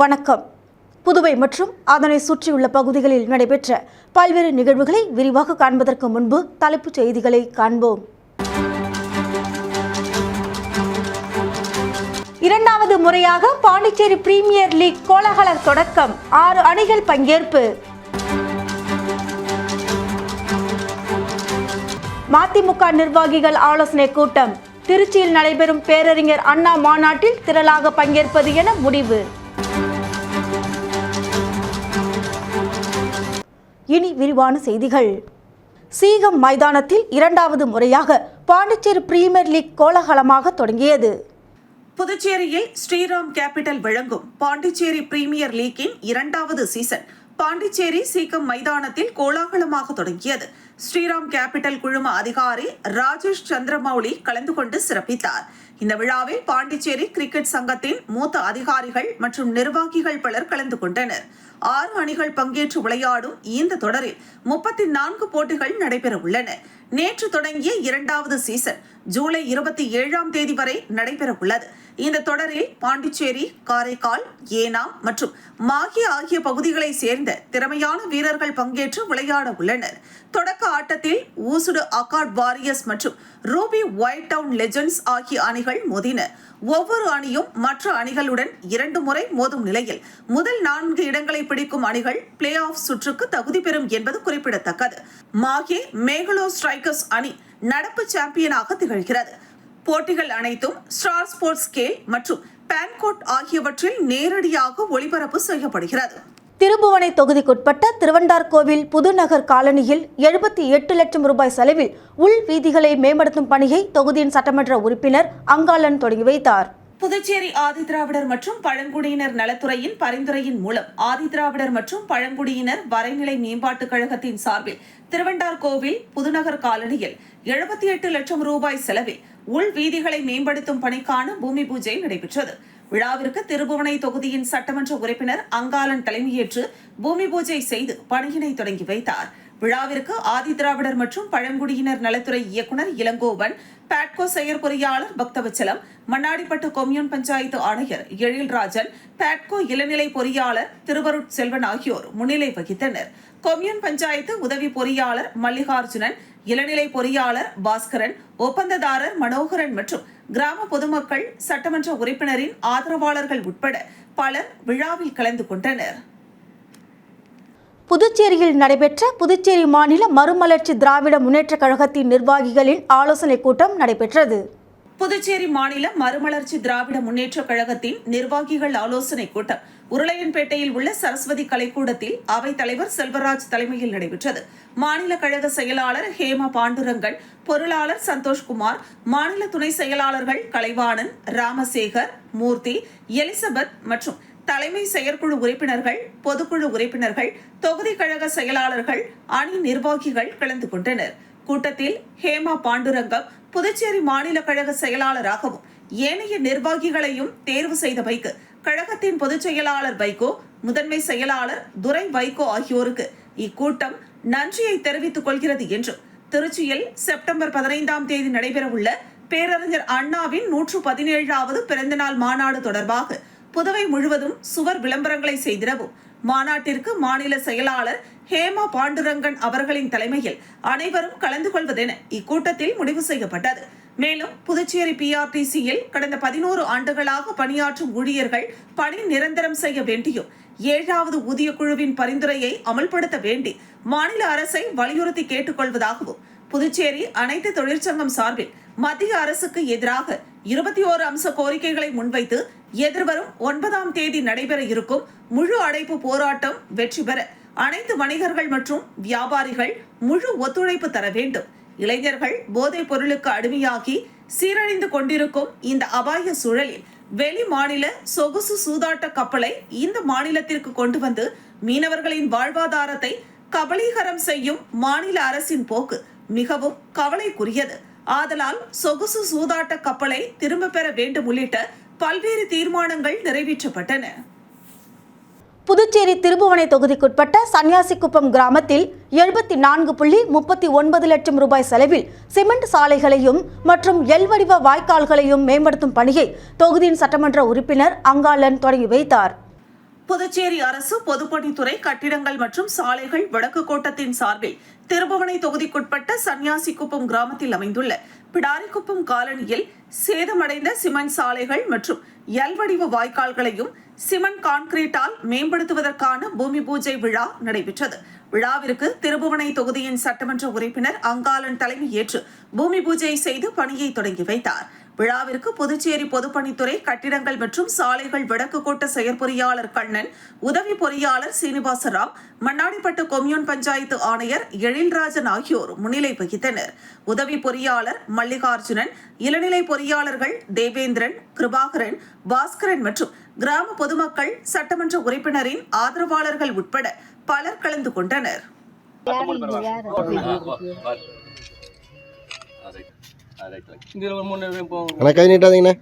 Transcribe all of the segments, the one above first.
வணக்கம். புதுவை மற்றும் அதனை சுற்றியுள்ள பகுதிகளில் நடைபெற்ற பல்வேறு நிகழ்வுகளை விரிவாக காண்பதற்கு முன்பு தலைப்புச் செய்திகளை காண்போம். இரண்டாவது முறையாக பாண்டிச்சேரி பிரீமியர் லீக் கோலாகல தொடக்கம். 6 அணிகள் பங்கேற்பு. மதிமுக நிர்வாகிகள் ஆலோசனை கூட்டம். திருச்சியில் நடைபெறும் பேரறிஞர் அண்ணா மாநாட்டில் திரளாக பங்கேற்பது என முடிவு. இனி விரிவான செய்திகள். சீகம் மைதானத்தில் இரண்டாவது முறையாக பாண்டிச்சேரி பிரீமியர் லீக் கோலாகலமாக தொடங்கியது. புதுச்சேரியில் ஸ்ரீராம் கேபிட்டல் வழங்கும் பாண்டிச்சேரி பிரீமியர் லீக்கின் இரண்டாவது சீசன் பாண்டிச்சேரி சீகம் மைதானத்தில் கோலாகலமாக தொடங்கியது. ஸ்ரீராம் கேபிட்டல் குழும அதிகாரி ராஜேஷ் சந்திரமௌலி கலந்து கொண்டு சிறப்பித்தார். இந்த விழாவில் பாண்டிச்சேரி கிரிக்கெட் சங்கத்தின் மூத்த அதிகாரிகள் மற்றும் நிர்வாகிகள் பலர் கலந்து கொண்டனர். 6 அணிகள் பங்கேற்று விளையாடும் இந்த தொடரில் 34 போட்டிகள் நடைபெற உள்ளன. நேற்று தொடங்கிய இரண்டாவது சீசன் ஜூலை 27ஆம் தேதி வரை நடைபெற உள்ளது. இந்த தொடரில் பாண்டிச்சேரி, காரைக்கால், ஏனாம் மற்றும் மாஹே ஆகிய பகுதிகளை சேர்ந்த திறமையான வீரர்கள் பங்கேற்று விளையாட உள்ளனர். தொடக்க ஆட்டத்தில் ஊசுடு அகாட் வாரியர்ஸ் மற்றும் ரூபி ஒயிட் டவுன் லெஜெண்ட்ஸ் ஆகிய அணிகள் மோதின. ஒவ்வொரு அணியும் மற்ற அணிகளுடன் 2 முறை மோதும் நிலையில் முதல் 4 இடங்களை பிடிக்கும் அணிகள் பிளே ஆஃப் சுற்றுக்கு தகுதி பெறும் என்பது குறிப்பிடத்தக்கது. மாஹே மேகலோ ஸ்ட்ரைக்கர்ஸ் அணி நடப்பு சாம்பியனாக திகழ்கிறது. போட்டிகள் அனைத்தும் ஸ்டார் ஸ்போர்ட்ஸ் ஸ்கேல் மற்றும் பான்கோட் ஆகியவற்றில் நேரடியாக ஒளிபரப்பு செய்யப்படுகிறது. திருபுவனை தொகுதிக்குட்பட்ட திருவண்டார்கோவில் புதுநகர் காலனியில் 78 லட்சம் ரூபாய் செலவில் உள் வீதிகளை மேம்படுத்தும் பணியை தொகுதியின் சட்டமன்ற உறுப்பினர் அங்காளன் தொடங்கி வைத்தார். புதுச்சேரி ஆதிதிராவிடர் மற்றும் பழங்குடியினர் நலத்துறையின் பரிந்துரையின் மூலம் ஆதிதிராவிடர் மற்றும் பழங்குடியினர் வரைநிலை மேம்பாட்டுக் கழகத்தின் சார்பில் திருவண்டார்கோவில் புதுநகர் காலனியில் 78 லட்சம் ரூபாய் செலவில் உள் வீதிகளை மேம்படுத்தும் பணிக்கான பூமி பூஜை நடைபெற்றது. விழாவிற்கு திருபுவனை தொகுதியின் சட்டமன்ற உறுப்பினர் அங்காளன் தலைமையேற்று பூமி பூஜை செய்து பணியினை தொடங்கி வைத்தார். விழாவிற்கு ஆதிதிராவிடர் மற்றும் பழங்குடியினர் நலத்துறை இயக்குநர் இளங்கோவன், பாட்கோ செயற்பொறியாளர் பக்தவச்சலம், மண்ணாடிப்பட்டு கொம்யூன் பஞ்சாயத்து ஆணையர் எழில்ராஜன், பாட்கோ இளநிலை பொறியாளர் திருவருட் செல்வன் ஆகியோர் முன்னிலை வகித்தனர். கொம்யூன் பஞ்சாயத்து உதவி பொறியாளர் மல்லிகார்ஜுனன், இளநிலை பொறியாளர் பாஸ்கரன், ஒப்பந்ததாரர் மனோகரன் மற்றும் கிராம பொதுமக்கள், சட்டமன்ற உறுப்பினரின் ஆதரவாளர்கள் உட்பட பலர் விழாவில் கலந்து கொண்டனர். புதுச்சேரியில் நடைபெற்ற புதுச்சேரி மாநில மறுமலர்ச்சி திராவிட முன்னேற்ற கழகத்தின் நிர்வாகிகளின் ஆலோசனை கூட்டம் நடைபெற்றது. புதுச்சேரி மாநில மறுமலர்ச்சி திராவிட முன்னேற்ற கழகத்தின் நிர்வாகிகள் ஆலோசனை கூட்டம் உருளையன்பேட்டையில் உள்ள சரஸ்வதி கலைக்கூடத்தில் அவைத் தலைவர் செல்வராஜ் தலைமையில் நடைபெற்றது. மாநில கழக செயலாளர் ஹேமா பாண்டுரங்கன், பொருளாளர் சந்தோஷ்குமார், மாநில துணை செயலாளர்கள் கலைவாணன், ராமசேகர், மூர்த்தி, எலிசபெத் மற்றும் தலைமை செயற்குழு உறுப்பினர்கள், பொதுக்குழு உறுப்பினர்கள், தொகுதி கழக செயலாளர்கள், அணி நிர்வாகிகள் கலந்து கொண்டனர். கூட்டத்தில் ஹேமா பாண்டுரங்கம் புதுச்சேரி மாநில கழக செயலாளராகவும் ஏனைய நிர்வாகிகளையும் தேர்வு செய்தவைக்கு கழகத்தின் பொதுச் செயலாளர் வைகோ, முதன்மை செயலாளர் துரை வைகோ ஆகியோருக்கு இக்கூட்டம் நன்றியை தெரிவித்துக் கொள்கிறது என்றும், திருச்சியில் செப்டம்பர் 15ஆம் தேதி நடைபெறவுள்ள பேரறிஞர் அண்ணாவின் 117வது பிறந்தநாள் மாநாடு தொடர்பாக புதுவை முழுவதும் சுவர் விளம்பரங்களை செய்திடவும் மாநாட்டிற்கு மாநில செயலாளர் ஹேமா பாண்டுரங்கன் அவர்களின் தலைமையில் அனைவரும் கலந்து கொள்வதென இக்கூட்டத்தில் முடிவு செய்யப்பட்டது. மேலும் புதுச்சேரி பிஆர்டிசியில் கடந்த 11 ஆண்டுகளாக பணியாற்றும் ஊழியர்கள் பணி நிரந்தரம் செய்ய வேண்டியும் 7வது ஊதிய குழுவின் பரிந்துரையை அமல்படுத்த வேண்டி மாநில அரசை வலியுறுத்தி கேட்டுக்கொள்வதாகவும், புதுச்சேரி அனைத்து தொழிற்சங்கம் சார்பில் மத்திய அரசுக்கு எதிராக 21 அம்ச கோரிக்கைகளை முன்வைத்து எதிர்வரும் 9ஆம் தேதி நடைபெற இருக்கும் முழு அடைப்பு போராட்டம் வெற்றி பெற அனைத்து வணிகர்கள் மற்றும் வியாபாரிகள் முழு ஒத்துழைப்பு தர வேண்டும். இளைஞர்கள் போதைப் பொருளுக்கு அடிமையாகி சீரழிந்து கொண்டிருக்கும் இந்த அபாய சூழலில் வெளி மாநில சொகுசு சூதாட்ட கப்பலை இந்த மாநிலத்திற்கு கொண்டு வந்து மீனவர்களின் வாழ்வாதாரத்தை கபலீகரம் செய்யும் மாநில அரசின் போக்கு மிகவும் கவலைக்குரியது. ஆதலால் சொகுசு சூதாட்ட கப்பலை திரும்ப பெற வேண்டும் உள்ளிட்ட பல்வேறு தீர்மானங்கள் நிறைவேற்றப்பட்டன. புதுச்சேரி திருபுவனை தொகுதிக்குட்பட்ட சன்னியாசிக்குப்பம் கிராமத்தில் 74.39 லட்சம் ரூபாய் செலவில் சிமெண்ட் சாலைகளையும் மற்றும் எல் வடிவ வாய்க்கால்களையும் மேம்படுத்தும் பணியை தொகுதியின் சட்டமன்ற உறுப்பினர் அங்காளன் தொடங்கி வைத்தார். புதுச்சேரி அரசு பொதுப்பணித்துறை கட்டிடங்கள் மற்றும் சாலைகள் வடக்கு கோட்டத்தின் சார்பில் திருபுவனை தொகுதிக்குட்பட்ட சன்னியாசிக்குப்பம் கிராமத்தில் அமைந்துள்ள பிடாரிக்குப்பம் காலனியில் சேதமடைந்த சிமெண்ட் சாலைகள் மற்றும் எல் வடிவ வாய்க்கால்களையும் சிமெண்ட் கான்கிரீட்டால் மேம்படுத்துவதற்கான பூமி பூஜை விழா நடைபெற்றது. விழாவிற்கு திருபுவனை தொகுதியின் சட்டமன்ற உறுப்பினர் அங்காளன் தலைமையேற்று பூமி பூஜை செய்து பணியை தொடங்கி வைத்தார். விழாவிற்கு புதுச்சேரி பொதுப்பணித்துறை கட்டிடங்கள் மற்றும் சாலைகள் வடக்கு கோட்ட செயற்பொறியாளர் கண்ணன், உதவி பொறியாளர் சீனிவாசராவ், மண்ணாடிப்பட்டு கொம்யூன் பஞ்சாயத்து ஆணையர் எழில்ராஜன் ஆகியோர் முன்னிலை வகித்தனர். உதவி பொறியாளர் மல்லிகார்ஜுனன், இளநிலை பொறியாளர்கள் தேவேந்திரன், கிருபாகரன், பாஸ்கரன் மற்றும் கிராம பொதுமக்கள், சட்டமன்ற உறுப்பினரின் ஆதரவாளர்கள் உட்பட பலர் கலந்து கொண்டனர். கை நீட்டாதீங்கண்ணா.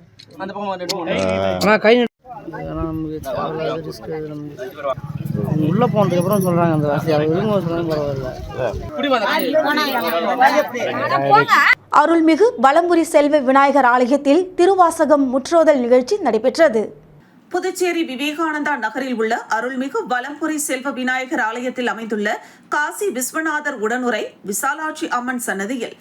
உள்ள போனதுக்கு அப்புறம் சொல்றாங்க அந்த வாசி பரவாயில்ல. அருள்மிகு வலம்புரி செல்வ விநாயகர் ஆலயத்தில் திருவாசகம் முற்றோதல் நிகழ்ச்சி நடைபெற்றது. புதுச்சேரி விவேகானந்தா நகரில் உள்ள அருள்மிகு வலம்புரி செல்வ விநாயகர் ஆலயத்தில் அமைந்துள்ள காசி விஸ்வநாதர் உடனுரை விசாலாட்சி அம்மன் சன்னதியில்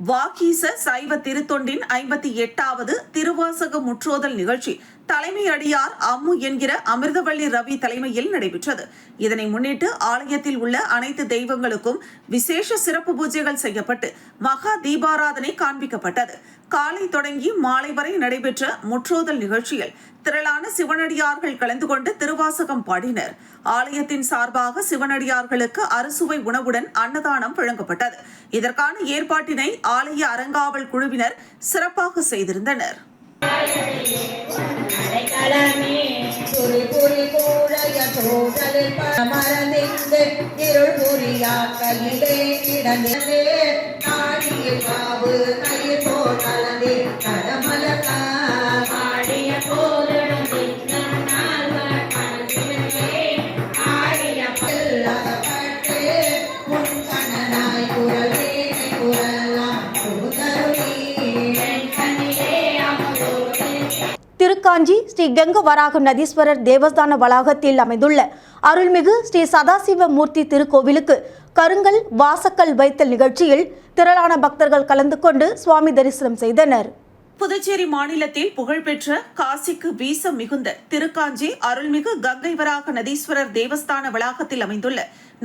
வாகீச சைவ திருத்தொண்டின் 58வது திருவாசக முற்றோதல் நிகழ்ச்சி தலைமை அடியார் அம்மு என்கிற அமிர்தவள்ளி ரவி தலைமையில் நடைபெற்றது. இதனை முன்னிட்டு ஆலயத்தில் உள்ள அனைத்து தெய்வங்களுக்கும் விசேஷ சிறப்பு பூஜைகள் செய்யப்பட்டு மகா தீபாராதனை காண்பிக்கப்பட்டது. காலை தொடங்கி மாலை வரை நடைபெற்ற முற்றோதல் நிகழ்ச்சியில் திரளான சிவனடியார்கள் கலந்து கொண்டு திருவாசகம் பாடினர். ஆலயத்தின் சார்பாக சிவனடியார்களுக்கு அறுசுவை உணவுடன் அன்னதானம் வழங்கப்பட்டது. இதற்கான ஏற்பாட்டினை ஆலய அறங்காவல் குழுவினர் சிறப்பாக செய்திருந்தனர். திருக்காஞ்சி ஸ்ரீ கங்க வராக நதீஸ்வரர் தேவஸ்தான வளாகத்தில் அமைந்துள்ள அருள்மிகு ஸ்ரீ சதாசிவ மூர்த்தி திருக்கோவிலுக்கு கருங்கல் வாசக்கல் வைத்தல் நிகழ்ச்சியில் திரளான பக்தர்கள் கலந்து கொண்டு சுவாமி தரிசனம் செய்தனர். புதுச்சேரி மாநிலத்தில் புகழ்பெற்ற காசிக்கு வீசம் மிகுந்த திருக்காஞ்சி அருள்மிகு கங்கை வராக நதீஸ்வரர் தேவஸ்தான வளாகத்தில் அமைந்துள்ள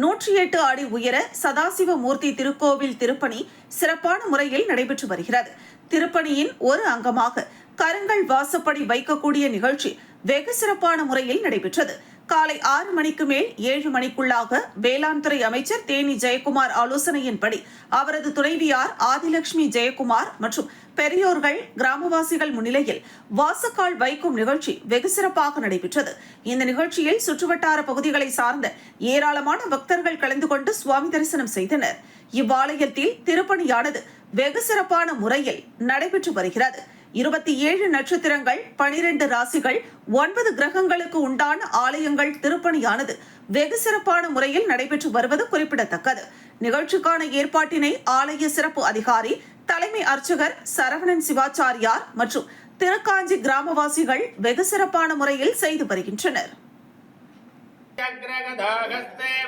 108 அடி உயர சதாசிவ மூர்த்தி திருக்கோவில் திருப்பணி சிறப்பான முறையில் நடைபெற்று வருகிறது. திருப்பணியின் ஒரு அங்கமாக கருங்கல் வாசப்படி வைக்கக்கூடிய நிகழ்ச்சி வெகு சிறப்பான முறையில் நடைபெற்றது. காலை 6 மணிக்கு மேல் 7 மணிக்குள்ளாக வேளாண் துறை அமைச்சர் தேனி ஜெயக்குமார் ஆலோசனையின்படி அவரது துணைவியார் ஆதிலட்சுமி ஜெயக்குமார் மற்றும் பெரியோர்கள் கிராமவாசிகள் முன்னிலையில் வாசக்கால் வைக்கும் நிகழ்ச்சி வெகு சிறப்பாக நடைபெற்றது. இந்த நிகழ்ச்சியில் சுற்றுவட்டார பகுதிகளை சார்ந்த ஏராளமான பக்தர்கள் கலந்து கொண்டு சுவாமி தரிசனம் செய்தனர். இவ்வாலயத்தில் திருப்பணியானது வெகு சிறப்பான முறையில் நடைபெற்று வருகிறது. 27 நட்சத்திரங்கள், 12 ராசிகள், 9 கிரகங்களுக்கு உண்டான ஆலயங்கள் திருப்பணியானது வெகு சிறப்பான முறையில் நடைபெற்று வருவது குறிப்பிடத்தக்கது. நிகழ்ச்சிக்கான ஏற்பாட்டினை ஆலய சிறப்பு அதிகாரி தலைமை அர்ச்சகர் சரவணன் சிவாச்சாரியார் மற்றும் திருக்காஞ்சி கிராமவாசிகள் வெகு சிறப்பான முறையில் செய்து வருகின்றனர்.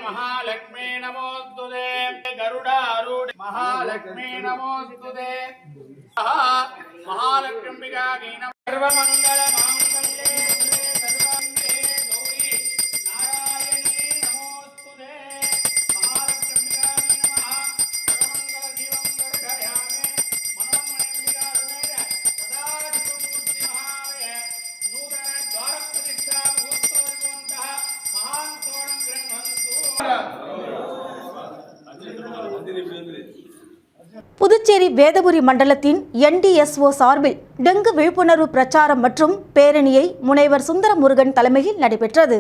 महालक्ष्मी नमोस्तुते गरुडारूढ महालक्ष्मी नमोस्तुते महालक्ष्मीका गीनं सर्वमंगल मांगल्ये सर्वांगे गौरी नारायणी नमोस्तुते महालक्ष्मीका नमः सर्वमंगल जीवं दर्शयामि मनोमणिका समेत सदा शिवमूर्ति महावे नूतन द्वार प्रतिष्ठा महोत्सवः महान तोरण புதுச்சேரி வேதபுரி மண்டலத்தின் NDSO சார்பில் டெங்கு விழிப்புணர்வு பிரச்சாரம் மற்றும் பேரணியை முனைவர் சுந்தரமுருகன் தலைமையில் நடைபெற்றது.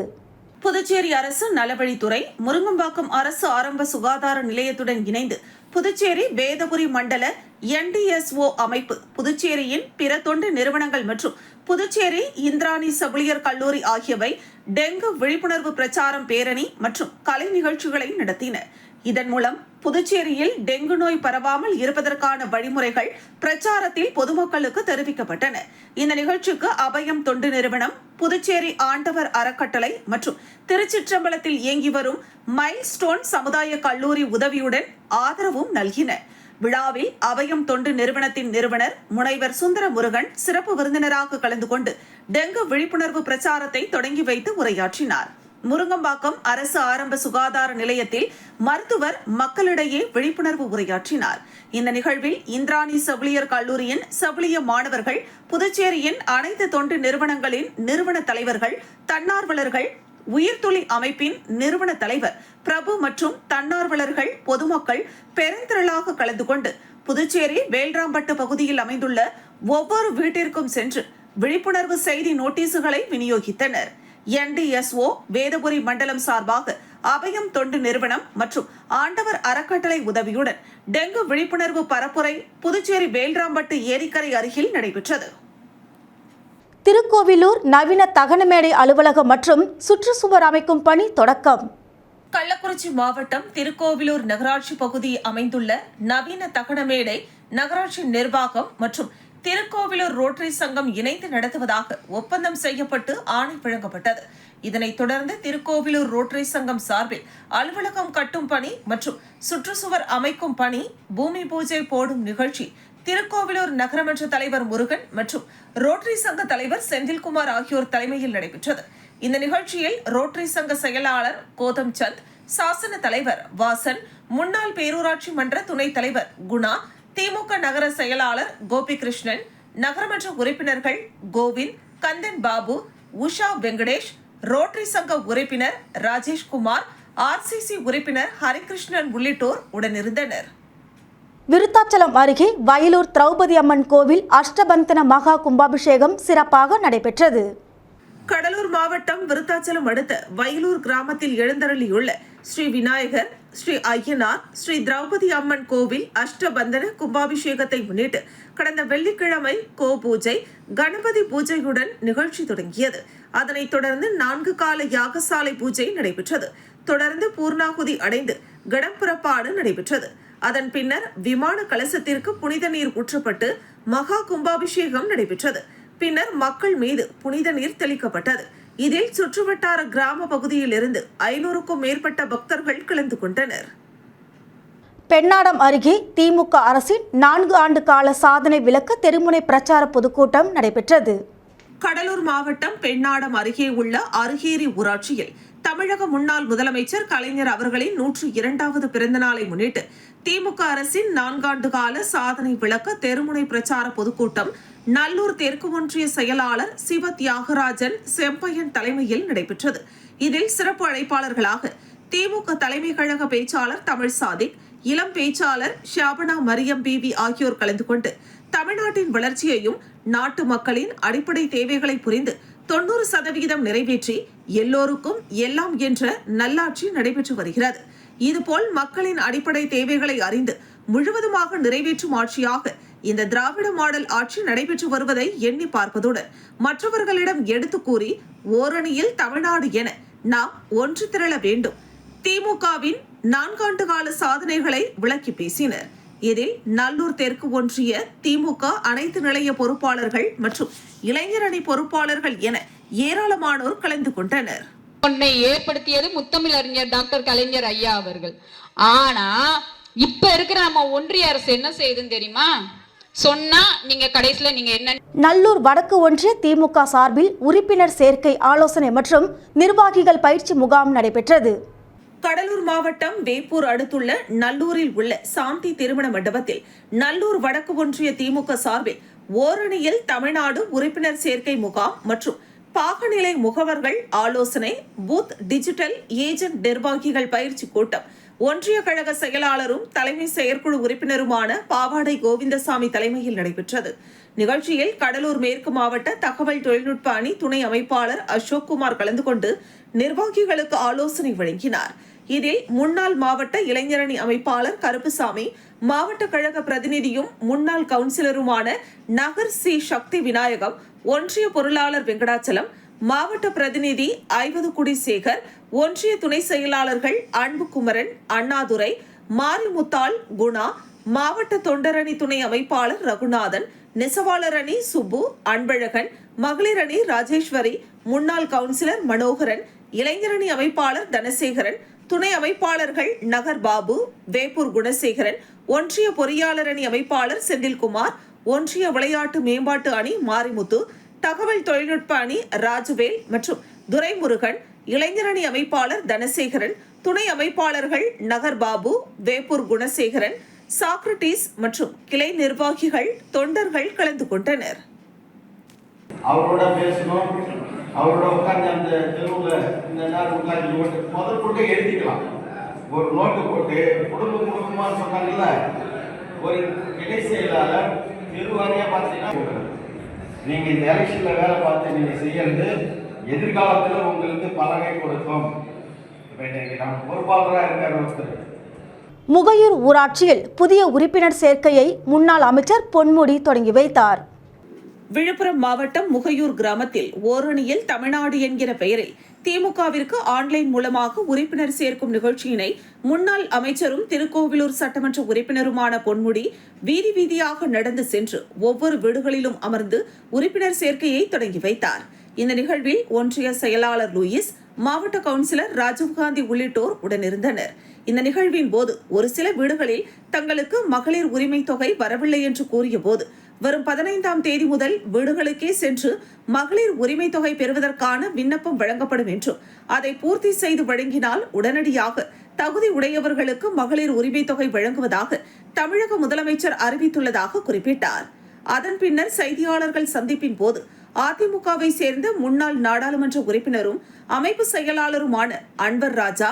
புதுச்சேரி அரசு நலவழித்துறை முருங்கம்பாக்கம் அரசு ஆரம்ப சுகாதார நிலையத்துடன் இணைந்து புதுச்சேரி வேதபுரி மண்டல NDSO அமைப்பு, புதுச்சேரியின் பிற தொண்டு நிறுவனங்கள் மற்றும் புதுச்சேரி இந்திராணி செவிலியர் கல்லூரி ஆகியவை டெங்கு விழிப்புணர்வு பிரச்சாரம் பேரணி மற்றும் கலை நிகழ்ச்சிகளை நடத்தின. இதன் மூலம் புதுச்சேரியில் டெங்கு நோய் பரவாமல் இருப்பதற்கான வழிமுறைகள் பிரச்சாரத்தில் பொதுமக்களுக்கு தெரிவிக்கப்பட்டன. இந்த நிகழ்ச்சிக்கு அபயம் தொண்டு நிறுவனம், புதுச்சேரி ஆண்டவர் அறக்கட்டளை மற்றும் திருச்சிற்றம்பலத்தில் இயங்கி வரும் மைல்ஸ்டோன் சமுதாய கல்லூரி உதவியுடன் ஆதரவும் நல்கின. விழாவில் அபயம் தொண்டு நிறுவனத்தின் நிறுவனர் முனைவர் சுந்தர முருகன் சிறப்பு விருந்தினராக கலந்து கொண்டு டெங்கு விழிப்புணர்வு பிரச்சாரத்தை தொடங்கி வைத்து உரையாற்றினார். முருங்கம்பாக்கம் அரசு ஆரம்ப சுகாதார நிலையத்தில் மருத்துவர் மக்களிடையே விழிப்புணர்வு உரையாற்றினார். இந்த நிகழ்வில் இந்திராணி செவிலியர் கல்லூரியின் செவிலிய மாணவர்கள், புதுச்சேரியின் அனைத்து தொண்டு நிறுவனங்களின் நிறுவன தலைவர்கள், தன்னார்வலர்கள், உயிர்த்துளி அமைப்பின் நிறுவன தலைவர் பிரபு மற்றும் தன்னார்வலர்கள், பொதுமக்கள் பெருந்திரளாக கலந்து கொண்டு புதுச்சேரி வேல்ராம்பட்டு பகுதியில் அமைந்துள்ள ஒவ்வொரு வீட்டிற்கும் சென்று விழிப்புணர்வு செய்தி நோட்டீசுகளை விநியோகித்தனர். NDSO வேதபுரி மண்டலம் சார்பாக அபயம் தொண்டு நிறுவனம் மற்றும் ஆண்டவர் அறக்கட்டளை உதவியுடன் டெங்கு விழிப்புணர்வு பரப்புரை புதுச்சேரி வேல்ராம்பட்டு ஏரிக்கரை அருகில் நடைபெற்றது. திருக்கோவிலூர் நவீன தகனமேடை அலுவலகம் மற்றும் சுற்றுச்சுவர் அமைக்கும் பணி தொடக்கம். கள்ளக்குறிச்சி மாவட்டம் திருக்கோவிலூர் நகராட்சி பகுதியில் அமைந்துள்ள நவீன தகனமேடை நகராட்சி நிர்வாகம் மற்றும் திருக்கோவிலூர் ரோட்டரி சங்கம் இணைந்து நடத்துவதாக ஒப்பந்தம் செய்யப்பட்டு ஆணை வழங்கப்பட்டது. இதனைத் தொடர்ந்து திருக்கோவிலூர் ரோட்டரி சங்கம் சார்பில் அலுவலகம் கட்டும் பணி மற்றும் சுற்றுச்சுவர் அமைக்கும் பணி, பூமி பூஜை போடும் நிகழ்ச்சி திருக்கோவிலூர் நகரமன்ற தலைவர் முருகன் மற்றும் ரோட்டரி சங்க தலைவர் செந்தில்குமார் ஆகியோர் தலைமையில் நடைபெற்றது. இந்த நிகழ்ச்சியில் ரோட்டரி சங்க செயலாளர் கோதம் சந்த், சாசன தலைவர் வாசன், முன்னாள் பேரூராட்சி மன்ற துணைத் தலைவர் குணா, திமுக நகர செயலாளர் கோபிகிருஷ்ணன், நகரமன்ற உறுப்பினர்கள் கோவிந்த், கந்தன் பாபு, உஷா வெங்கடேஷ், ரோட்டரி சங்க உறுப்பினர் ராஜேஷ்குமார், RCC உறுப்பினர் ஹரிகிருஷ்ணன் உள்ளிட்டோர் உடனிருந்தனர். விருத்தாச்சலம் அருகே வயலூர் திரௌபதி அம்மன் கோவில் அஷ்டபந்தன மகா கும்பாபிஷேகம் சிறப்பாக நடைபெற்றது. கடலூர் மாவட்டம் விருத்தாச்சலம் அடுத்த வயலூர் கிராமத்தில் எழுந்தருளியுள்ள ஸ்ரீ விநாயகர், ஸ்ரீ ஐயனார், ஸ்ரீ திரௌபதி அம்மன் கோவில் அஷ்டபந்தன கும்பாபிஷேகத்தை முன்னிட்டு கடந்த வெள்ளிக்கிழமை கோபூஜை, கணபதி பூஜையுடன் நிகழ்ச்சி தொடங்கியது. அதனைத் தொடர்ந்து 4 கால யாகசாலை பூஜை நடைபெற்றது. தொடர்ந்து பூர்ணாகுதி அடைந்து கடப்புறப்பாடு நடைபெற்றது. அதன் பின்னர் விமான கலசத்திற்கு புனித நீர் ஊற்றப்பட்டு மகா கும்பாபிஷேகம் நடைபெற்றது. பின்னர் மக்கள் மீது புனித நீர் தெளிக்கப்பட்டது. இதில் சுற்றுவட்டார கிராம பகுதியில் இருந்து 500க்கும் மேற்பட்ட பக்தர்கள் கலந்து கொண்டனர். பெண்ணாடம் அருகே திமுக அரசின் 4 ஆண்டு கால சாதனை விளக்க தெருமுனை பிரச்சார பொதுக்கூட்டம் நடைபெற்றது. கடலூர் மாவட்டம் பெண்ணாடம் அருகே உள்ள அருகேரி ஊராட்சியில் தமிழக முன்னாள் முதலமைச்சர் கலைஞர் அவர்களின் 102வது பிறந்த நாளை முன்னிட்டு திமுக அரசின் 4 ஆண்டு கால சாதனை விளக்க தெருமுனை பிரச்சார பொதுக்கூட்டம் நல்லூர் தெற்கு ஒன்றிய செயலாளர் சிவ தியாகராஜன் செம்பையன் தலைமையில் நடைபெற்றது. இதில் சிறப்பு அழைப்பாளர்களாக திமுக தலைமை கழக பேச்சாளர் தமிழ் சாதிக், இளம் பேச்சாளர் ஷாபனா மரியம் பிவி ஆகியோர் கலந்து கொண்டு தமிழ்நாட்டின் வளர்ச்சியையும் நாட்டு மக்களின் அடிப்படை தேவைகளை புரிந்து 90% நிறைவேற்றி எல்லோருக்கும் எல்லாம் என்ற நல்லாட்சி நடைபெற்று வருகிறது. இதுபோல் மக்களின் அடிப்படை தேவைகளை அறிந்து முழுவதுமாக நிறைவேற்றும் ஆட்சியாக இந்த திராவிட மாடல் ஆட்சி நடைபெற்று வருவதை எண்ணி பார்ப்பதுடன் மற்றவர்களிடம் எடுத்து கூறி ஓரணியில் தமிழ்நாடு என நாம் ஒன்று திரள வேண்டும். திமுகவின் 4 ஆண்டு கால சாதனைகளை விளக்கி பேசினர். இதில் நல்லூர் தெற்கு ஒன்றிய திமுக அனைத்து நிலைய பொறுப்பாளர்கள் மற்றும் இளைஞரணி பொறுப்பாளர்கள் என ஏராளமானோர் கலந்து கொண்டனர். ஒன்னை ஏற்படுத்தியது முத்தமிழ் அறிஞர் டாக்டர் கலைஞர் ஐயா அவர்கள். ஆனா இப்ப இருக்கிற நம்ம ஒன்றிய அரசு என்ன செய்யுதுன்னு தெரியுமா? சொன்னா நீங்க கடைசியில நீங்க என்ன. நல்லூர் வடக்கு ஒன்றிய திமுக சார்பில் உறுப்பினர் சேர்க்கை ஆலோசனை மற்றும் நிர்வாகிகள் பயிற்சி முகாம் நடைபெற்றது. கடலூர் மாவட்டம் வேப்பூர் அடுத்துள்ள நல்லூரில் உள்ள சாந்தி திருமண மண்டபத்தில் நல்லூர் வடக்கு ஒன்றிய திமுக சார்பில் ஓரணியில் தமிழ்நாடு உறுப்பினர் சேர்க்கை முகாம் மற்றும் பாகநிலை முகவர்கள் ஆலோசனை, பூத் டிஜிட்டல் ஏஜென்ட் நிர்வாகிகள் பயிற்சி கூட்டம் ஒன்றிய கழக செயலாளரும் தலைமை செயற்குழு உறுப்பினருமான பாவாடை கோவிந்தசாமி தலைமையில் நடைபெற்றது. நிகழ்ச்சியில் கடலூர் மேற்கு மாவட்ட தகவல் தொழில்நுட்ப அணி துணை அமைப்பாளர் அசோக்குமார் கலந்து கொண்டு நிர்வாகிகளுக்கு ஆலோசனை வழங்கினார். இதில் முன்னாள் மாவட்ட இளைஞரணி அமைப்பாளர் கருப்புசாமி, மாவட்ட கழக பிரதிநிதியும் முன்னாள் கவுன்சிலருமான நகர் சி சக்தி விநாயகம், ஒன்றிய பொருளாளர் வெங்கடாச்சலம், மாவட்ட பிரதிநிதி ஐவதுகுடி சேகர், ஒன்றிய துணை செயலாளர்கள் அன்புகுமரன், அண்ணாதுரை, மாரிமுத்தாள், குணா, மாவட்ட தொண்டரணி துணை அமைப்பாளர் ரகுநாதன், நெசவாளர் அணி சுப்பு, அன்பழகன், மகளிர் அணி ராஜேஸ்வரி, முன்னாள் கவுன்சிலர் மனோகரன், இளைஞரணி அமைப்பாளர் தனசேகரன், துணை அமைப்பாளர்கள் நகர் பாபு, வேப்பூர் குணசேகரன், ஒன்றிய பொறியாளர் அணி அமைப்பாளர் செந்தில்குமார், ஒன்றிய விளையாட்டு மேம்பாட்டு அணி மாரிமுத்து, தகவல் தொழில்நுட்ப அணி ராஜுவேல் மற்றும் துரைமுருகன், இளைஞரணி அமைப்பாளர் தனசேகரன், துணை அமைப்பாளர்கள் நகர் பாபு, வேப்பூர் குணசேகரன், சாக்ரட்டிஸ் மற்றும் கிளை நிர்வாகிகள், தொண்டர்கள் கலந்து கொண்டனர். அவரோட பேசணும், அவரோட உட்காந்து அந்த தெருவில் இந்த நேரம் உட்காந்து முதல் போட்டு எழுதிக்கலாம். ஒரு நோட்டு போட்டு குடும்பமாக சொன்னாங்கல்ல, ஒரு கிளை செயலாளர் தெருவாரியாக பார்த்தீங்கன்னா நீங்கள் இந்த எலெக்ஷனில் வேலை பார்த்து நீங்கள் செய்யறது எதிர்காலத்தில் உங்களுக்கு பலனை கொடுக்கும். இப்போ இன்னைக்கு நம்ம பொறுப்பாளராக இருக்கிற ஒருத்தர் முகையூர் ஊராட்சியில் புதிய உறுப்பினர் சேர்க்கையை முன்னாள் அமைச்சர் பொன்முடி தொடங்கி வைத்தார். விழுப்புரம் மாவட்டம் முகையூர் கிராமத்தில் ஓரணியில் தமிழ்நாடு என்கிற பெயரில் திமுகவிற்கு ஆன்லைன் மூலமாக உறுப்பினர் சேர்க்கும் நிகழ்ச்சியினை முன்னாள் அமைச்சரும் திருக்கோவிலூர் சட்டமன்ற உறுப்பினருமான பொன்முடி வீதி வீதியாக நடந்து சென்று ஒவ்வொரு வீடுகளிலும் அமர்ந்து உறுப்பினர் சேர்க்கையை தொடங்கி வைத்தார். இந்த நிகழ்வில் ஒன்றிய செயலாளர் லூயிஸ், மாவட்ட கவுன்சிலர் ராஜீவ்காந்தி உள்ளிட்டோர் உடனிருந்தனர். இந்த நிகழ்வின் போது ஒரு சில வீடுகளில் தங்களுக்கு மகளிர் உரிமை தொகை வரவில்லை என்று கூறிய போது வரும் 15ஆம் தேதி முதல் வீடுகளுக்கே சென்று மகளிர் உரிமை தொகை பெறுவதற்கான விண்ணப்பம் வழங்கப்படும் என்றும் அதை பூர்த்தி செய்து வழங்கினால் உடனடியாக தகுதி உடையவர்களுக்கு மகளிர் உரிமை தொகை வழங்குவதாக தமிழக முதலமைச்சர் அறிவித்துள்ளதாக குறிப்பிட்டார். அதன் பின்னர் செய்தியாளர்கள் சந்திப்பின் போது அதிமுகவை சேர்ந்த முன்னாள் நாடாளுமன்ற உறுப்பினரும் அமைப்பு செயலாளருமான அன்வர் ராஜா,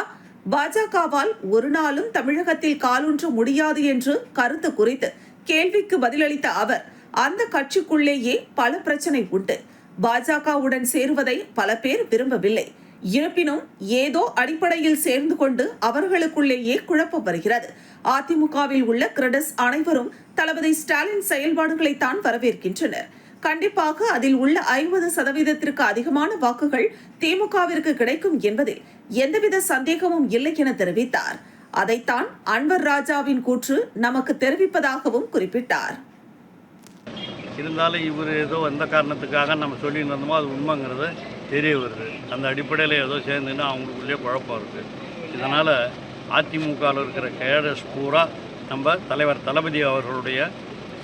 பாஜகவால் ஒரு நாளும் தமிழகத்தில் காலூன்ற முடியாது என்று கருத்து குறித்து கேள்விக்கு பதிலளித்த அவர், அந்த கட்சிக்குள்ளேயே பல பிரச்சனை உண்டு. பாஜகவுடன் சேருவதை பல பேர் விரும்பவில்லை. இருப்பினும் ஏதோ அடிப்படையில் சேர்ந்து கொண்டு அவர்களுக்குள்ளேயே குழப்பம் வருகிறது. அதிமுகவில் உள்ள கிரெடிட்ஸ் அனைவரும் தளபதி ஸ்டாலின் செயல்பாடுகளைத்தான் வரவேற்கின்றனர். கண்டிப்பாக அதில் உள்ள 50% அதிகமான வாக்குகள் திமுகவிற்கு கிடைக்கும் என்பதில் எந்தவித சந்தேகமும் இல்லை என தெரிவித்தார். அதைத்தான் அன்வர் ராஜாவின் கூற்று நமக்கு தெரிவிப்பதாகவும் குறிப்பிட்டார். இருந்தாலும் இவர் ஏதோ எந்த காரணத்துக்காக நம்ம சொல்லிட்டு இருந்தோமோ அது உண்மைங்கிறது தெரிய வருது. அந்த அடிப்படையில் ஏதோ சேர்ந்துன்னா அவங்களுக்குள்ளேயே குழப்பம் இருக்குது. இதனால் அதிமுகவில் இருக்கிற கேடர்ஸ் பூரா நம்ம தலைவர் தளபதி அவர்களுடைய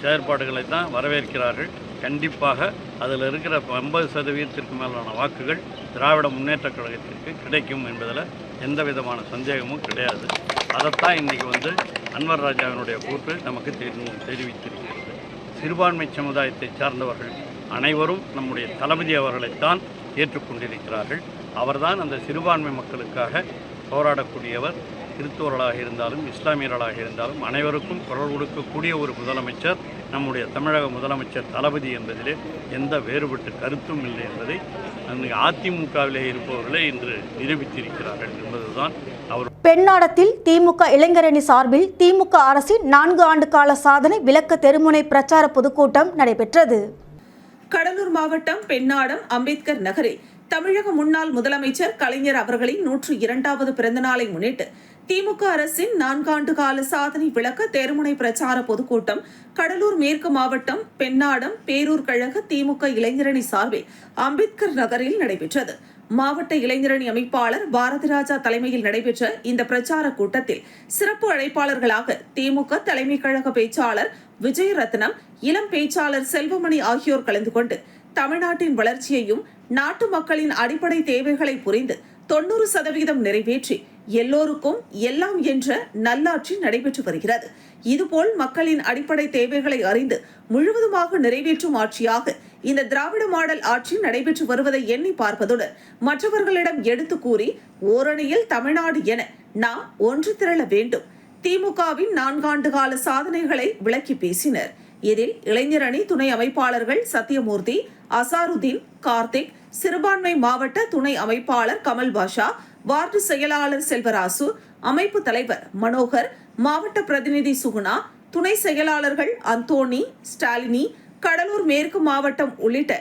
செயற்பாடுகளை தான் வரவேற்கிறார்கள். கண்டிப்பாக அதில் இருக்கிற 50% மேலான வாக்குகள் திராவிட முன்னேற்றக் கழகத்திற்கு கிடைக்கும் என்பதில் எந்த விதமான சந்தேகமும் கிடையாது. அதைத்தான் இன்றைக்கி அன்வர் ராஜாவினுடைய கூற்று நமக்கு தெரிவித்திருக்கிறது. சிறுபான்மை சமுதாயத்தை சார்ந்தவர்கள் அனைவரும் நம்முடைய தளபதி அவர்களைத்தான் ஏற்றுக்கொண்டிருக்கிறார்கள். அவர்தான் அந்த சிறுபான்மை மக்களுக்காக போராடக்கூடியவர். கிறிஸ்தவர்களாக இருந்தாலும் இஸ்லாமியர்களாக இருந்தாலும் அனைவருக்கும் குரல் கொடுக்கக்கூடிய ஒரு முதலமைச்சர் நம்முடைய தமிழக முதலமைச்சர் தளபதி என்பதிலே எந்த வேறுபட்ட கருத்தும் இல்லை என்பதை அதிமுகவிலே இருப்பவர்களே இன்று நிரூபித்திருக்கிறார்கள் என்பதுதான் அவர். பெண்ணாடத்தில் திமுக இளைஞரணி சார்பில் திமுக அரசின் 4 ஆண்டு கால சாதனை விளக்க தெருமுனை பிரச்சார பொதுக்கூட்டம் நடைபெற்றது. கடலூர் மாவட்டம் பெண்ணாடம் அம்பேத்கர் நகரில் தமிழக முன்னாள் முதலமைச்சர் கலைஞர் அவர்களின் 102வது பிறந்த நாளை முன்னிட்டு திமுக அரசின் 4 ஆண்டு கால சாதனை விளக்க தெருமுனை பிரச்சார பொதுக்கூட்டம் கடலூர் மேற்கு மாவட்டம் பெண்ணாடம் பேரூர் கழக திமுக இளைஞரணி சார்பில் அம்பேத்கர் நகரில் நடைபெற்றது. மாவட்ட இளைஞரணி அமைப்பாளர் பாரதிராஜா தலைமையில் நடைபெற்ற இந்த பிரச்சார கூட்டத்தில் சிறப்பு அழைப்பாளர்களாக திமுக தலைமை கழக பேச்சாளர் விஜய் ரத்னம், இளம் பேச்சாளர் செல்வமணி ஆகியோர் கலந்து கொண்டு தமிழ்நாட்டின் வளர்ச்சியையும் நாட்டு மக்களின் அடிப்படை தேவைகளை புரிந்து 90% நிறைவேற்றி எல்லோருக்கும் எல்லாம் என்ற நல்லாட்சி நடைபெற்று வருகிறது. இதுபோல் மக்களின் அடிப்படை தேவைகளை அறிந்து முழுவதுமாக நிறைவேற்றும் ஆட்சியாக இந்த திராவிட மாடல் ஆட்சி நடைபெற்று வருவதை எண்ணி பார்ப்பதுடன் மற்றவர்களிடம் எடுத்து கூறி ஓரணியில் தமிழ்நாடு என நாம் ஒன்று திரள வேண்டும். திமுகவின் 4 ஆண்டு கால சாதனைகளை விளக்கி பேசினர். இதில் இளைஞரணி துணை அமைப்பாளர்கள் சத்யமூர்த்தி, அசாருதீன், கார்த்திக், சிறுபான்மை மாவட்ட துணை அமைப்பாளர் கமல் பாஷா, வார்டு செயலாளர் செல்வராசு, அமைப்பு தலைவர் மனோகர், மாவட்ட பிரதிநிதி சுகுணா, துணை செயலாளர்கள் அந்தோணி, ஸ்டாலினி, கடலூர் மேற்கு மாவட்டம் உள்ளிட்ட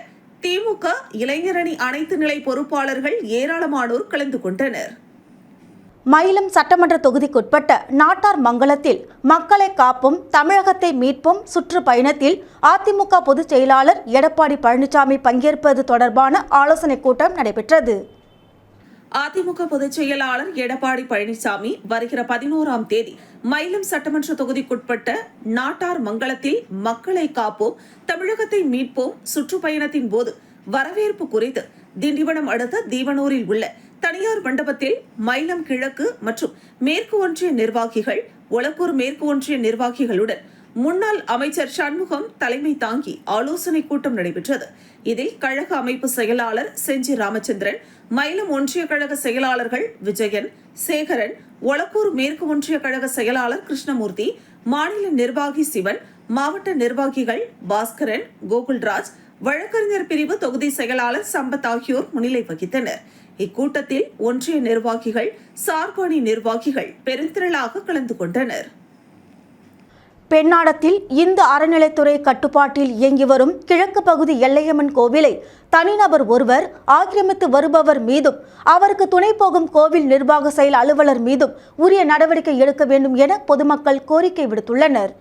திமுக இளைஞரணி அனைத்து நிலை பொறுப்பாளர்கள் ஏராளமானோர் கலந்து கொண்டனர். மயிலம் சட்டமன்ற தொகுதிக்குட்பட்ட நாட்டார் மங்கலத்தில் மக்களை காப்போம் தமிழகத்தை மீட்போம் சுற்றுப்பயணத்தில் அதிமுக பொதுச் செயலாளர் எடப்பாடி பழனிசாமி பங்கேற்பது தொடர்பான ஆலோசனைக் கூட்டம் நடைபெற்றது. அதிமுக பொதுச் செயலாளர் எடப்பாடி பழனிசாமி வருகிற 11ஆம் தேதி மயிலம் சட்டமன்ற தொகுதிக்குட்பட்ட நாட்டார் மங்கலத்தில் மக்களை காப்போம் தமிழகத்தை மீட்போம் சுற்றுப்பயணத்தின் போது வரவேற்பு குறித்து திண்டிவனம் அடுத்த தீவனூரில் உள்ள தனியார் மண்டபத்தில் மயிலம் கிழக்கு மற்றும் மேற்கு ஒன்றிய நிர்வாகிகள், ஒலக்கூர் மேற்கு ஒன்றிய நிர்வாகிகளுடன் முன்னாள் அமைச்சர் சண்முகம் தலைமை தாங்கி ஆலோசனைக் கூட்டம் நடைபெற்றது. இதில் கழக அமைப்பு செயலாளர் செஞ்சி ராமச்சந்திரன், மயிலம் ஒன்றிய கழக செயலாளர்கள் விஜயன், சேகரன், ஒலக்கூர் மேற்கு ஒன்றிய கழக செயலாளர் கிருஷ்ணமூர்த்தி, மாநில நிர்வாகி சிவன், மாவட்ட நிர்வாகிகள் பாஸ்கரன், கோகுல்ராஜ், வழக்கறிஞர் பிரிவு தொகுதி செயலாளர் சம்பத் ஆகியோர் முன்னிலை வகித்தனர். இக்கூட்டத்தில் ஒன்றிய நிர்வாகிகள், சார்பணி நிர்வாகிகள் பெருந்திரளாக கலந்து கொண்டனர். பெண்ணாடத்தில் இந்து அறநிலைத்துறை கட்டுப்பாட்டில் இயங்கி வரும் கிழக்கு பகுதி எல்லையம்மன் கோவிலை தனிநபர் ஒருவர் ஆக்கிரமித்து வருபவர் மீதும் அவருக்கு துணை போகும் கோவில் நிர்வாக செயல் அலுவலர் மீதும் உரிய நடவடிக்கை எடுக்க வேண்டும் என பொதுமக்கள் கோரிக்கை விடுத்துள்ளனர்.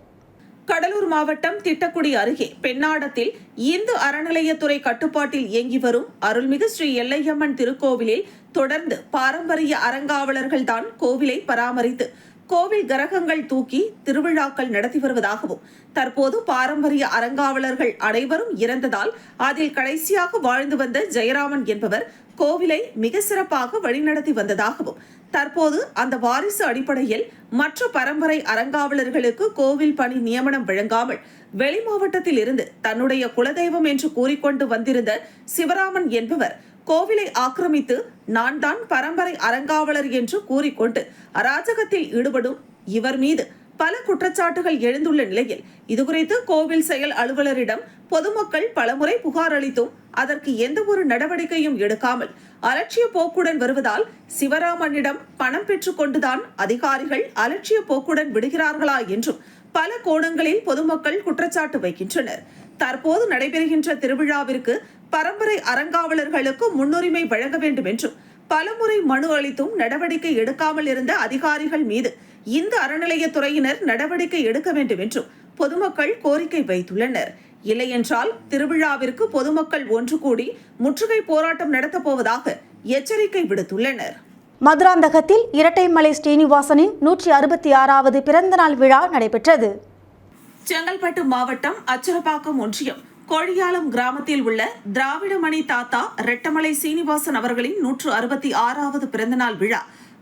கடலூர் மாவட்டம் திட்டக்குடி அருகே பெண்ணாடத்தில் இந்து அறநிலையத்துறை கட்டுப்பாட்டில் இயங்கி வரும் அருள்மிகு ஸ்ரீ எல்லையம்மன் திருக்கோவிலில் தொடர்ந்து பாரம்பரிய அறங்காவலர்கள்தான் கோவிலை பராமரித்து கோவில் கிரகங்கள் தூக்கி திருவிழாக்கள் நடத்தி வருவதாகவும், தற்போது பாரம்பரிய அறங்காவலர்கள் அனைவரும் இறந்ததால் அதில் கடைசியாக வாழ்ந்து வந்த ஜெயராமன் என்பவர் கோவிலை மிக சிறப்பாக வழிநடத்தி வந்ததாகவும், தற்போது அந்த வாரிசு அடிப்படையில் மற்ற பரம்பரை அறங்காவலர்களுக்கு கோவில் பணி நியமனம் வழங்காமல் வெளி மாவட்டத்தில் இருந்து தன்னுடைய குலதெய்வம் என்று கூறிக்கொண்டு வந்திருந்த சிவராமன் என்பவர் கோவிலை ஆக்கிரமித்து நான் தான் பரம்பரை அறங்காவலர் என்று கூறிக்கொண்டு அராஜகத்தில் ஈடுபடும் இவர் மீது பல குற்றச்சாட்டுகள் எழுந்துள்ள நிலையில் இதுகுறித்து கோவில் செயல் அலுவலரிடம் பொதுமக்கள் பலமுறை புகார் அளித்தும் அதற்கு எந்த ஒரு நடவடிக்கையும் எடுக்காமல் அலட்சிய போக்குடன் வருவதால் சிவராமனிடம் பணம் பெற்றுக் கொண்டுதான் அதிகாரிகள் அலட்சிய போக்குடன் விடுகிறார்களா என்றும் பல கோணங்களில் பொதுமக்கள் குற்றச்சாட்டு வைக்கின்றனர். தற்போது நடைபெறுகின்ற திருவிழாவிற்கு பரம்பரை அறங்காவலர்களுக்கு முன்னுரிமை வழங்க வேண்டும் என்றும் பலமுறை மனு அளித்தும் நடவடிக்கை எடுக்காமல் இருந்த அதிகாரிகள் மீது இந்த அறநிலையத்துறையினர் நடவடிக்கை எடுக்க வேண்டும் என்றும் பொதுமக்கள் கோரிக்கை வைத்துள்ளனர். இல்லையென்றால் திருவிழாவிற்கு பொதுமக்கள் ஒன்று கூடி முற்றுகை போராட்டம் நடத்தப் போவதாக எச்சரிக்கை விடுத்துள்ளனர். மதுராந்தகத்தில் இரட்டைமலை ஸ்ரீனிவாசனின் 166வது பிறந்தநாள் விழா நடைபெற்றது. செங்கல்பட்டு மாவட்டம் அச்சரப்பாக்கம் ஒன்றியம் கோழியாலம் கிராமத்தில் உள்ள திராவிடமணி தாத்தா ரெட்டமலை சீனிவாசன் அவர்களின் 166வது பிறந்தநாள் விழா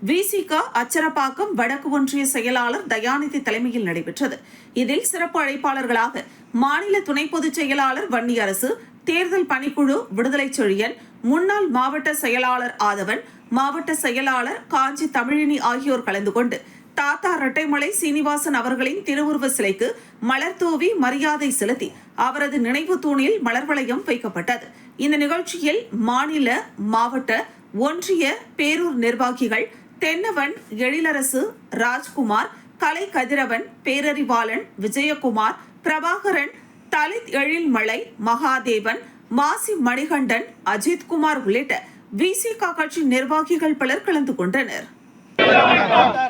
விசிக அச்சரப்பாக்கம் வடக்கு ஒன்றிய செயலாளர் தயாநிதி தலைமையில் நடைபெற்றது. இதில் சிறப்பு அழைப்பாளர்களாக மாநில துணை பொதுச் செயலாளர் வன்னியரசு, தேர்தல் பணிக்குழு விடுதலை செழியன், முன்னாள் மாவட்ட செயலாளர் ஆதவன், மாவட்ட செயலாளர் காஞ்சி தமிழினி ஆகியோர் கலந்து கொண்டு தாத்தா ரெட்டைமலை சீனிவாசன் அவர்களின் திருவுருவ சிலைக்கு மலர் தூவி மரியாதை செலுத்தி அவரது நினைவு தூணில் மலர் வளையம் வைக்கப்பட்டது. இந்த நிகழ்ச்சியில் மாநில, மாவட்ட, ஒன்றிய, பேரூர் நிர்வாகிகள் தென்னவன், எழிலரசு, ராஜ்குமார், கலை கதிரவன், பேரறிவாளன், விஜயகுமார், பிரபாகரன், தலித் எழில்மலை, மகாதேவன், மாசி மணிகண்டன், அஜித்குமார் உள்ளிட்ட விசிக கட்சி நிர்வாகிகள் பலர் கலந்து கொண்டனர்.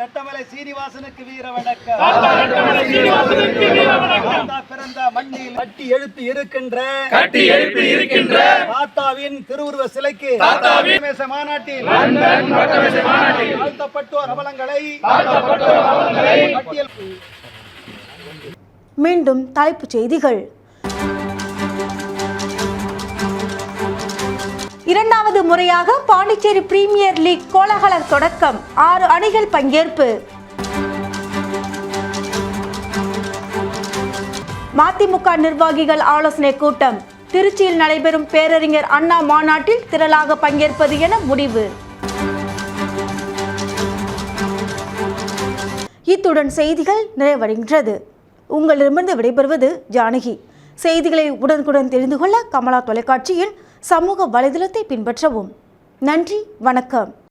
ரெட்டமலை சீனிவாசனுக்கு வீர வணக்கம். பிறந்த மண்ணில் கட்டி எழுப்பி இருக்கின்ற தாத்தாவின் திருவுருவ சிலைக்கு மாநாட்டில் தாழ்த்தப்பட்டோர் அவலங்களை மீண்டும் தலைப்புச் செய்திகள். இரண்டாவது முறையாக பாண்டிச்சேரி பிரீமியர் லீக் கோலாகல தொடக்கம், 6 அணிகள் பங்கேற்பு. மதிமுக நிர்வாகிகள் ஆலோசனை கூட்டம், திருச்சியில் நடைபெறும் பேரறிஞர் அண்ணா மாநாட்டில் திரளாக பங்கேற்பது என முடிவு. இத்துடன் செய்திகள் நிறைவடைகின்றது. உங்களிடமிருந்து விடைபெறுவது ஜானகி. செய்திகளை உடனுக்குடன் தெரிந்து கொள்ள கமலா தொலைக்காட்சியின் சமூக வலைதளத்தை பின்பற்றவும். நன்றி, வணக்கம்.